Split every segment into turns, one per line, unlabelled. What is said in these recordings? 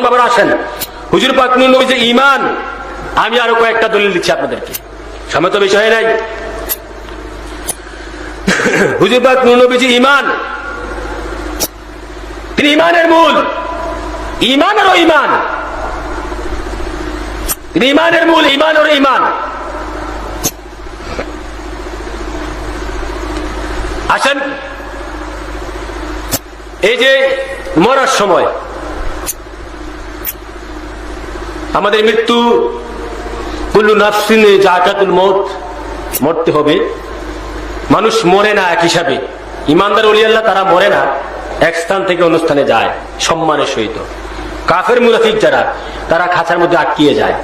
বাবার আসেন, হুজুর পাক নূর নবী যে ঈমান, আমি আরো কয়েকটা দলিল দিচ্ছি আপনাদেরকে, সময় তো বিষয় নাই। হুজুর পাক নূর নবী যে ঈমান, তিনি ঈমানের মূল, ঈমানেরও ঈমান, তিনি ঈমানের মূল, ঈমানেরও ঈমান। আসেন, এই যে মরার সময় আমাদের মৃত্যু, কুল্লু নাফসিন যাকাতুল মউত, মরতে হবে। মানুষ মরে না এক হিসাবে, ইমানদার ওলি আল্লাহ তারা মরে না, এক স্থান থেকে অন্য স্থানে যায় সম্মানের সহিত। কাফের মুনাফিক যারা, তারা খাঁচার মধ্যে আটকিয়ে যায়।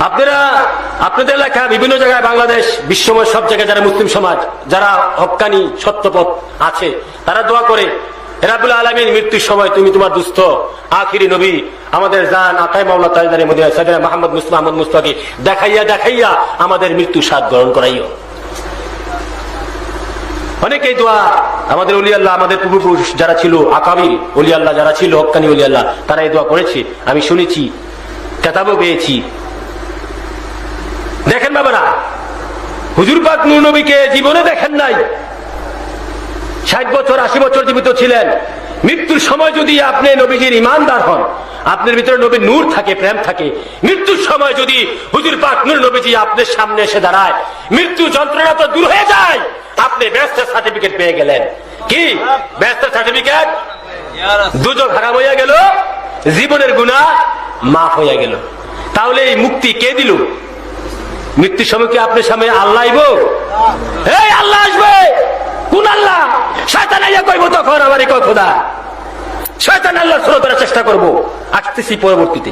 আপনারা আপনাদের এলাকা বিভিন্ন জায়গায়, বাংলাদেশ বিশ্বময় সব জায়গায় যারা মুসলিম সমাজ, যারা হক্কানি সত্যপথ আছে, তারা দোয়া করে, রাব্বুল আলামিন মৃত্যুর সময় তুমি তোমার দুস্থ আখিরি নবী আমাদের জান আতাই মাওলা তাজদারে মদিনা সাইয়েদনা মুহাম্মদ মুস্তাফা আহমদ মুস্তাফাকে দেখাইয়া দেখাইয়া আমাদের মৃত্যু স্বাদ গ্রহণ করাইও। অনেকেই দোয়া, আমাদের ওলি আল্লাহ, আমাদের পূর্বপুরুষ যারা ছিল, আকাবির ওলি আল্লাহ যারা ছিল, হক্কানি ওলি আল্লাহ, তারা এই দোয়া করেছে, আমি শুনেছি, কেতাবও পেয়েছি। দেখেন বাবারা, হুজুর পাক নূর নবীকে জীবনে দেখেন নাই, 60 বছর 80 বছর জীবিত ছিলেন। মৃত্যুর সময় যদি আপনি নবীজির ইমানদার হন, আপনার ভিতরে নবীর নূর থাকে, প্রেম থাকে, মৃত্যুর সময় যদি হুজুর পাক নূর নবীজি আপনার সামনে এসে দাঁড়ায়, মৃত্যু যন্ত্রণা তো দূর হয়ে যায়, আপনি বেহেশতের সার্টিফিকেট পেয়ে গেলেন। কি বেহেশতের সার্টিফিকেট? দুজক হারাম হইয়া গেল, জীবনের গুনাহ মাফ হইয়া গেল। তাহলে এই মুক্তি কে দিল? মৃত্যুর সময় কি আপনার সামনে আল্লাহ আইব? এই আল্লাহ আসবে। কোন আল্লাহ? শয়তান আইয়া কইব তখন, আমারই কয় খোদা। শয়তান আল্লাহর সুরত করার চেষ্টা করব, আসতেছি পরবর্তীতে।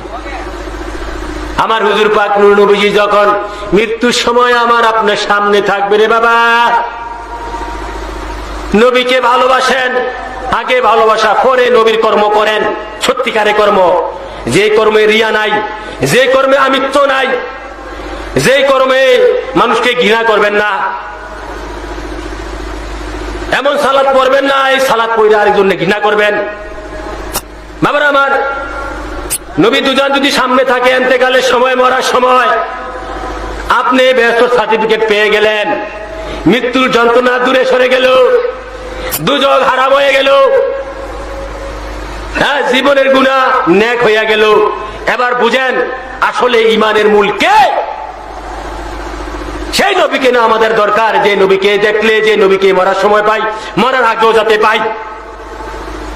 আমার হুজুর পাক নূর নবীজি যখন মৃত্যুর সময় আমার আপনার সামনে থাকবে, রে বাবা, নবীকে ভালোবাসেন, আগে ভালোবাসা, পরে নবীর কর্ম করেন, সত্যিকারে কর্ম, যে কর্মে রিয়া নাই, যে কর্মে আমিত্ব নাই, যে কর্মে মানুষকে ঘৃণা করবেন না, এমন সালাত পড়বেন না এই সালাত পড়ে আরেকজনকে ঘৃণা করবেন। বাবারা আমার, নবী দুজন যদি সামনে থাকে, ইন্তেকালের সময়, মরার সময় আপনি বেহেশতের সার্টিফিকেট পেয়ে গেলেন, মৃত্যুর যন্ত্রণা দূরে সরে গেল, দুজক হারাম হয়ে গেল, হ্যাঁ, জীবনের গুনাহ নেক হইয়া গেল। এবার বুঝেন আসলে ঈমানের মূল কে? সেই নবীকে না আমাদের দরকার, যে নবীকে দেখলে, যে নবীকে মরার সময় পাই, মরার আগেও যাতে পাই।